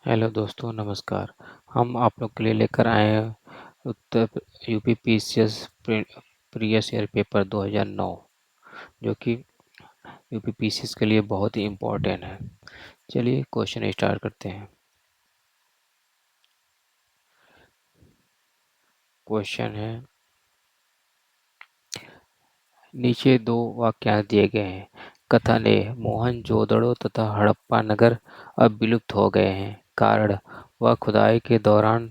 Hello दोस्तों, नमस्कार। हम आप लोग के लिए लेकर आए हैं उत्तर UP PCS previous year paper 2009, जो कि यूपी पीसीएस के लिए बहुत ही इम्पोर्टेंट है। चलिए क्वेश्चन स्टार्ट करते हैं। क्वेश्चन है, नीचे दो वाक्यांश दिए गए हैं। कथन ए, मोहनजोदड़ो तथा हड़प्पा नगर अब विलुप्त हो गए हैं, कारण वह खुदाई के दौरान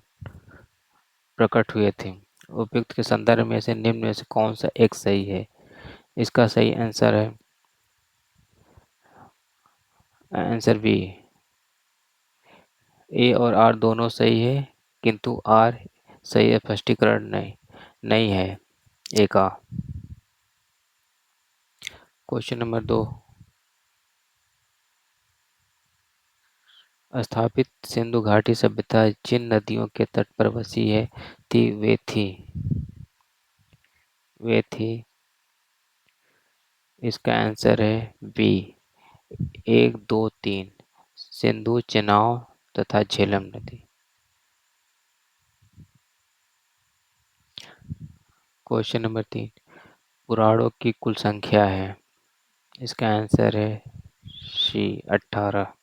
प्रकट हुए थे। उपयुक्त के संदर्भ में से निम्न में से कौन सा एक सही है? इसका सही आंसर है आंसर बी। ए और आर दोनों सही है, किंतु आर सही स्पष्टीकरण नहीं है ए का। क्वेश्चन नंबर 2, स्थापित सिंधु घाटी सभ्यता जिन नदियों के तट पर बसी है थी वे थी। इसका आंसर है बी, 1, 2, 3, सिंधु, चेनाब तथा झेलम नदी। क्वेश्चन नंबर 3, पुराणों की कुल संख्या है। इसका आंसर है सी, 18।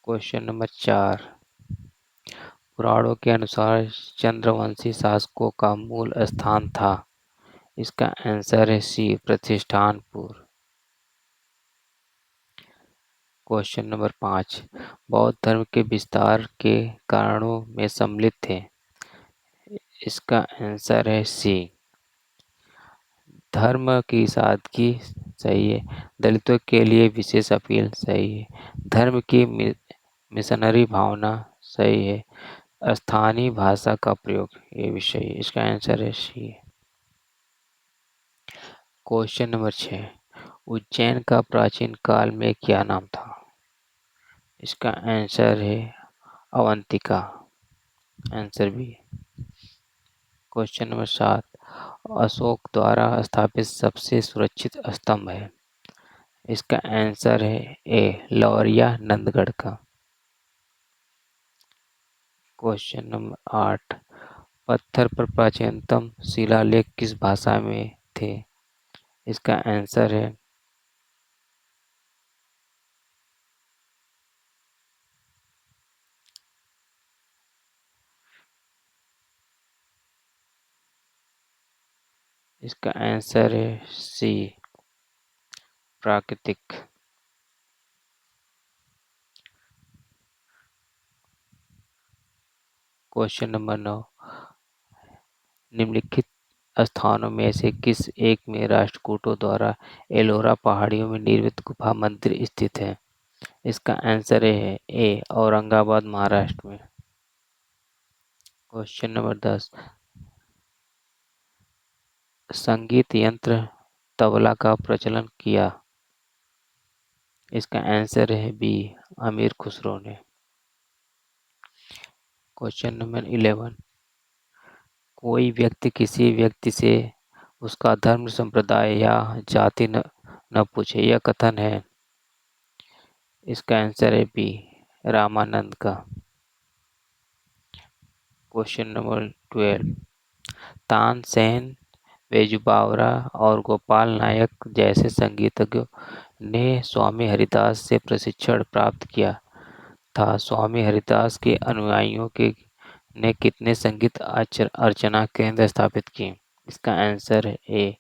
क्वेश्चन नंबर 4, पुराणों के अनुसार चंद्रवंशी शासकों का मूल स्थान था। इसका आंसर है सी, प्रतिष्ठानपुर। क्वेश्चन नंबर 5, बौद्ध धर्म के विस्तार के कारणों में सम्मिलित थे। इसका आंसर है सी, धर्म की सादगी। सही है। दलितों के लिए विशेष अपील। सही है। धर्म की मिशनरी भावना। सही है। स्थानीय भाषा का प्रयोग, ये भी सही है। इसका आंसर है सी। क्वेश्चन नंबर 6, उज्जैन का प्राचीन काल में क्या नाम था? इसका आंसर है Avantika. Answer B. Question number 7, Ashok द्वारा स्थापित सबसे सुरक्षित स्तंभ है। इसका आंसर है ए, लौरिया नंदगढ़ का। क्वेश्चन नंबर 8, पत्थर पर प्राचीनतम शिलालेख किस भाषा में थे? इसका आंसर है इसका आंसर है सी, प्राकृतिक। क्वेश्चन नंबर 9, निम्नलिखित स्थानों में से किस एक में राष्ट्रकूटों द्वारा एलोरा पहाड़ियों में निर्मित गुफा मंदिर स्थित है? इसका आंसर है ए, औरंगाबाद महाराष्ट्र में। क्वेश्चन नंबर 10, संगीत यंत्र तबला का प्रचलन किया। इसका आंसर है बी, अमीर खुसरो ने। क्वेश्चन नंबर 11, कोई व्यक्ति किसी व्यक्ति से उसका धर्म, संप्रदाय या जाति न पूछे, यह कथन है। इसका आंसर है बी, रामानंद का। क्वेश्चन नंबर 12, तानसेन, बैजू बावरा और गोपाल नायक जैसे संगीतज्ञों ने स्वामी हरिदास से प्रशिक्षण प्राप्त किया था। स्वामी हरिदास के अनुयायियों के ने कितने संगीत अर्चना केंद्र स्थापित किए? इसका आंसर है ए,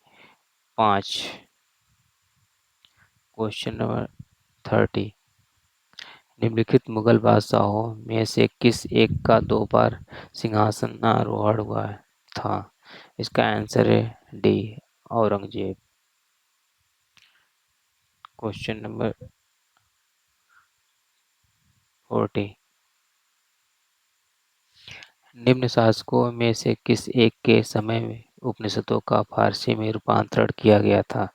5। क्वेश्चन नंबर 30, निम्नलिखित मुगल बादशाहों में से किस एक का 2 बार सिंहासनारोहण हुआ था? इसका आंसर है डी, औरंगजेब। क्वेश्चन नंबर 40, निम्न शासकों में से किस एक के समय में उपनिषदों का फारसी में रूपांतरण किया गया था?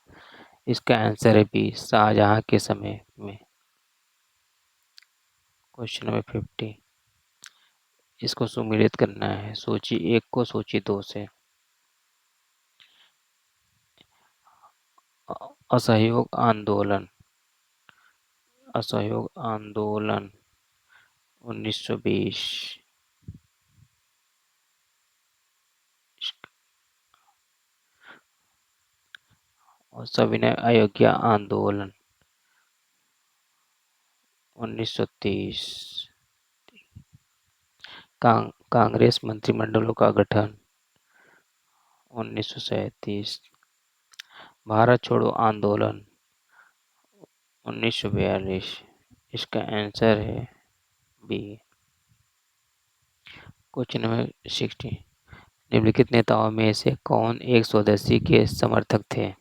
इसका आंसर है बी, शाहजहां के समय में। क्वेश्चन नंबर 50, इसको सुमेलित करना है सूची 1 को सूची 2 से। असहयोग आंदोलन, असहयोग आंदोलन 1920। और सविनय अवज्ञा आंदोलन 1930। कांग्रेस मंत्रिमंडलों का गठन 1937। भारत छोड़ो आंदोलन 1942। इसका आंसर है बी। Question number 60। निम्नलिखित नेताओं में से कौन एक स्वदेशी के समर्थक थे?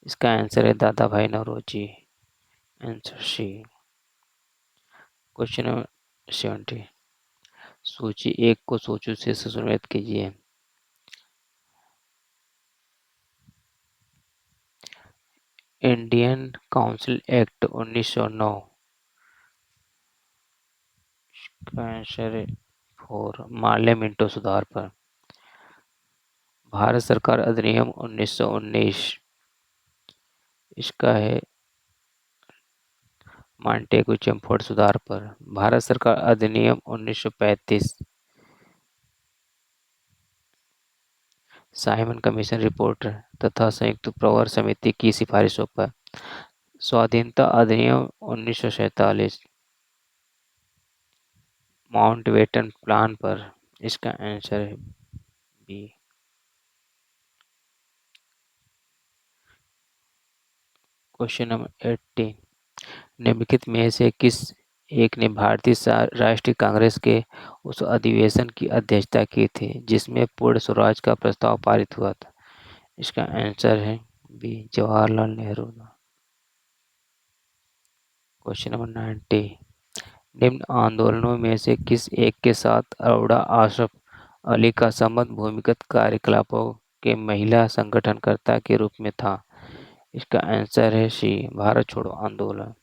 इसका आंसर है Dada Bhai Naoroji. Answer C. Question number 70। सूची 1 को सूची से सुमेलित कीजिए। इंडियन काउंसिल एक्ट 1909 का आंसर है 4। मार्ले मिंटो सुधार पर। भारत सरकार अधिनियम 1919 इसका है मांटेगू चमफोर्ड सुधार पर। भारत सरकार अधिनियम 1935 साइमन कमीशन रिपोर्ट तथा संयुक्त प्रवर समिति की सिफारिशों पर। स्वाधीनता अधिनियम 1947 माउंटबेटन प्लान पर। इसका आंसर है बी। Question number 80। निम्नलिखित में से किस एक ने भारतीय राष्ट्रीय कांग्रेस के उस अधिवेशन की अध्यक्षता की थी जिसमें पूर्ण स्वराज का प्रस्ताव पारित हुआ था? इसका आंसर है B. Jawaharlal Nehru. Question number 90। निम्न आंदोलनों में से किस एक के साथ अरोड़ा अशरफ अली का संबंध भूमिगत कार्यकलापों के महिला संगठनकर्ता के रूप में था? इसका आंसर है सी। भारत छोड़ो आंदोलन।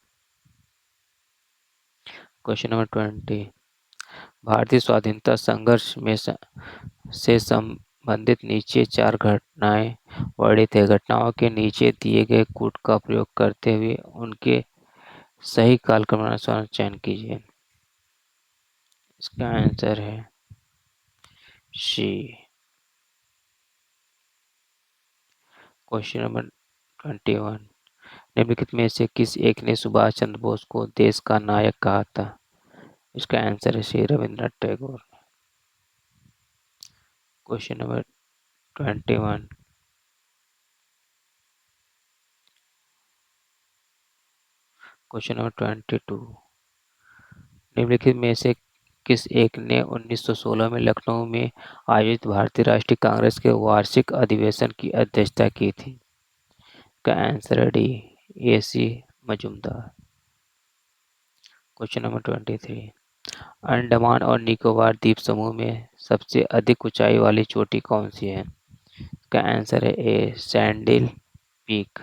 Question number 20। भारतीय स्वाधीनता संघर्ष में से संबंधित नीचे 4 घटनाएं वर्णित है। घटनाओं के नीचे दिए गए कूट का प्रयोग करते हुए उनके सही कालक्रमानुसार चयन कीजिए। इसका आंसर है सी। Question number 21। निम्नलिखित में से किस एक ने सुभाष चंद्र बोस को देश का नायक कहा था? इसका आंसर है C. Rabindranath Tagore. Question number 21। Question number 22। निम्नलिखित में से किस एक ने 1916 में लखनऊ में आयोजित भारतीय राष्ट्रीय कांग्रेस के वार्षिक अधिवेशन की अध्यक्षता की थी? का आंसर है D. AC Majumdar. Question number 23। Andaman और निकोबार द्वीप समूह में सबसे अधिक ऊंचाई वाली चोटी कौन सी है? का आंसर है A. Saddle Peak.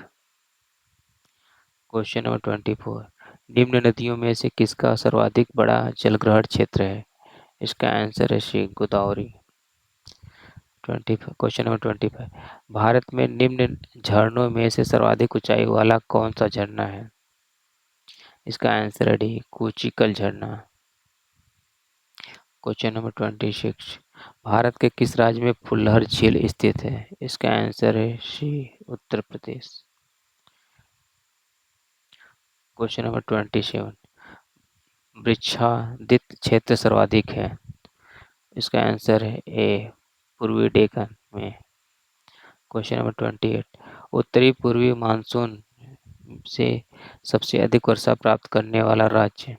Question number 24। निम्न नदियों में से किसका सर्वाधिक बड़ा जलग्रहण क्षेत्र है? इसका आंसर है सी। गोदावरी। 25। Question number 25। भारत में निम्न झरनों में से सर्वाधिक ऊंचाई वाला कौन सा झरना है? इसका आंसर है डी। कूचिकल झरना। Question number 26। भारत के किस राज्य में फुल्लहर झील स्थित है? इसका आंसर है सी। उत्तर प्रदेश। Question number 27। वृक्षादित क्षेत्र सर्वाधिक है? इसका आंसर है ए। पूर्वी डेक्कन में। Question number 28। उत्तरी पूर्वी मानसून से सबसे अधिक वर्षा प्राप्त करने वाला राज्य?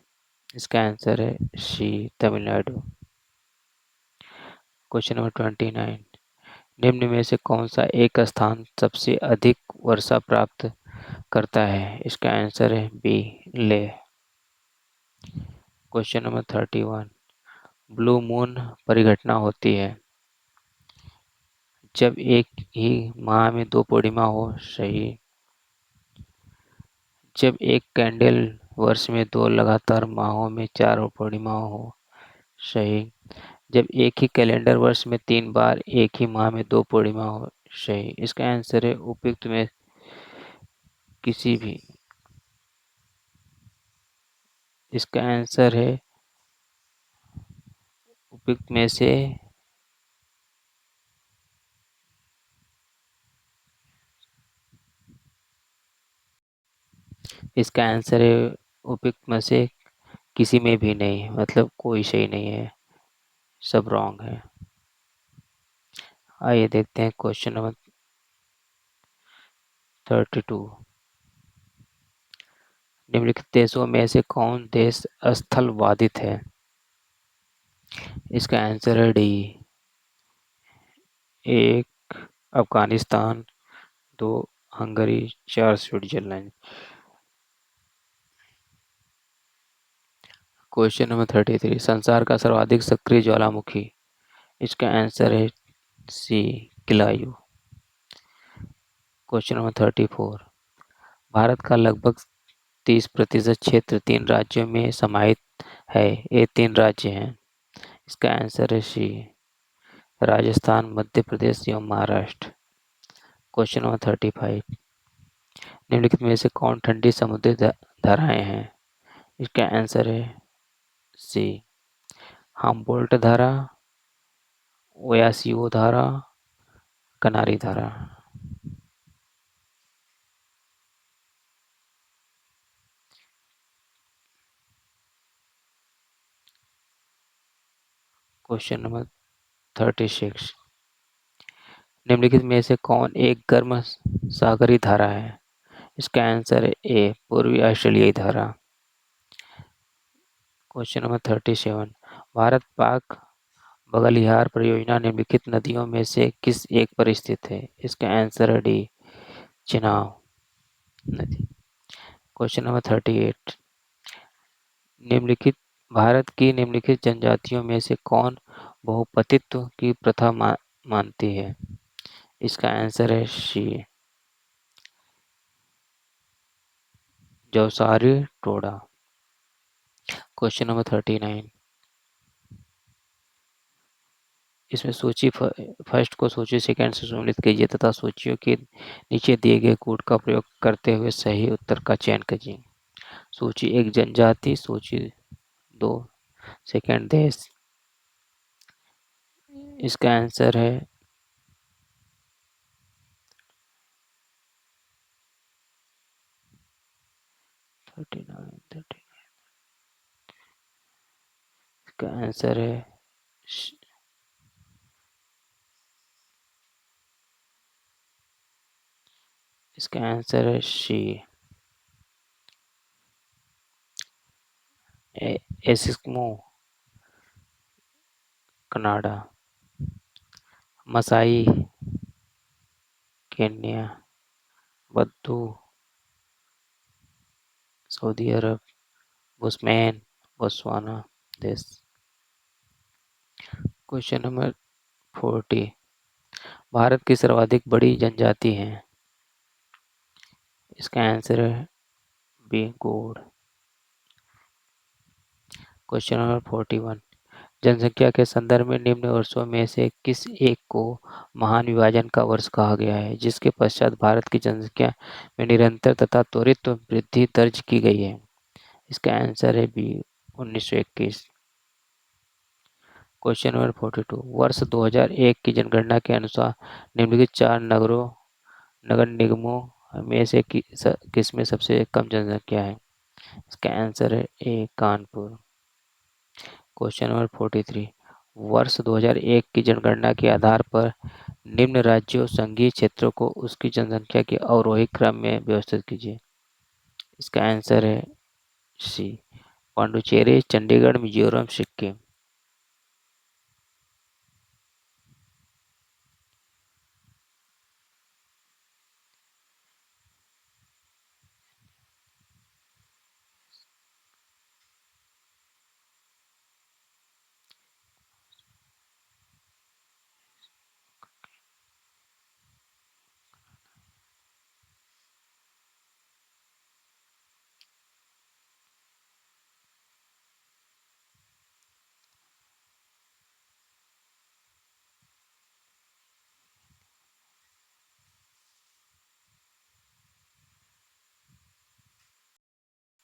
इसका आंसर है सी। तमिलनाडु। Question number 29। निम्न में से कौन सा एक स्थान सबसे अधिक वर्षा प्राप्त करता है? इसका आंसर है B. Leh. Question number 31। Blue moon परिघटना होती है जब एक ही माह में 2 पूर्णिमा हो। सही। जब एक कैलेंडर वर्ष में 2 लगातार माहों में 4 पूर्णिमा हो। सही। जब एक ही कैलेंडर वर्ष में 3 बार एक ही माह में 2 पूर्णिमा हो। सही। इसका आंसर है उपयुक्त में किसी भी। इसका आंसर है उपयुक्त में से इसका आंसर है उपयुक्त में से किसी में भी नहीं, मतलब कोई सही नहीं है, सब रॉन्ग है। आइए देखते हैं क्वेश्चन नंबर 32। निम्नलिखित देशों में से कौन देश स्थल बाधित है? इसका आंसर है D. 1 Afghanistan, 2 Hungary, 4 Switzerland. Question number 33। संसार का सर्वाधिक सक्रिय ज्वालामुखी? इसका आंसर है सी किलायू। Question number 34। भारत का लगभग 30% क्षेत्र 3 राज्यों में समाहित है। ये 3 राज्य हैं। इसका आंसर है सी राजस्थान, मध्य प्रदेश एवं महाराष्ट्र। Question number 35। निम्नलिखित में से कौन ठंडी समुद्री धाराएं हैं? इसका आंसर है सी हम्बोल्ट धारा, ओयासियो धारा, कनारी धारा। Question number 36। निम्नलिखित में से कौन एक गर्म सागरी धारा है? इसका आंसर है ए पूर्वी ऑस्ट्रेलियाई धारा। Question number 37। भारत पाक बगलिहार परियोजना निम्नलिखित नदियों में से किस एक पर स्थित है? इसका आंसर है डी चिनाब नदी। Question number 38। निम्नलिखित भारत की निम्नलिखित जनजातियों में से कौन बहुपतित्व की प्रथा मानती है? इसका आंसर है C Jaunsari Toda. Question number 39। इसमें सूची फर्स्ट को सूची सेकंड से सम्मिलित कीजिए तथा सूचियों के नीचे दिए गए कोड का प्रयोग करते हुए सही उत्तर का चयन कीजिए। सूची 1 जनजाति, सूची 2 सेकंड देश। इसका आंसर है इसका आंसर है इसका आंसर है C Eskimo Canada, Maasai Kenya, बद्दू सऊदी अरब, बुशमैन बोत्सवाना देश। Question number 40। भारत की सर्वाधिक बड़ी जनजाति है? इसका आंसर है बी गोंड। Question number 41। जनसंख्या के संदर्भ में निम्न वर्षों में से किस एक को महान विभाजन का वर्ष कहा गया है, जिसके पश्चात भारत की जनसंख्या में निरंतर तथा त्वरित वृद्धि दर्ज की गई है? इसका आंसर है बी 1921। Question number 42। वर्ष 2001 की जनगणना के अनुसार निम्नलिखित 4 नगर निगमों में से किसमें सबसे कम जनसंख्या है? इसका आंसर है ए कानपुर। Question number 43। वर्ष 2001 की जनगणना के आधार पर निम्न राज्यों संघीय क्षेत्रों को उसकी जनसंख्या के अवरोही क्रम में व्यवस्थित कीजिए। इसका आंसर है सी पांडुचेरी, चंडीगढ़, मिजोरम, सिक्किम।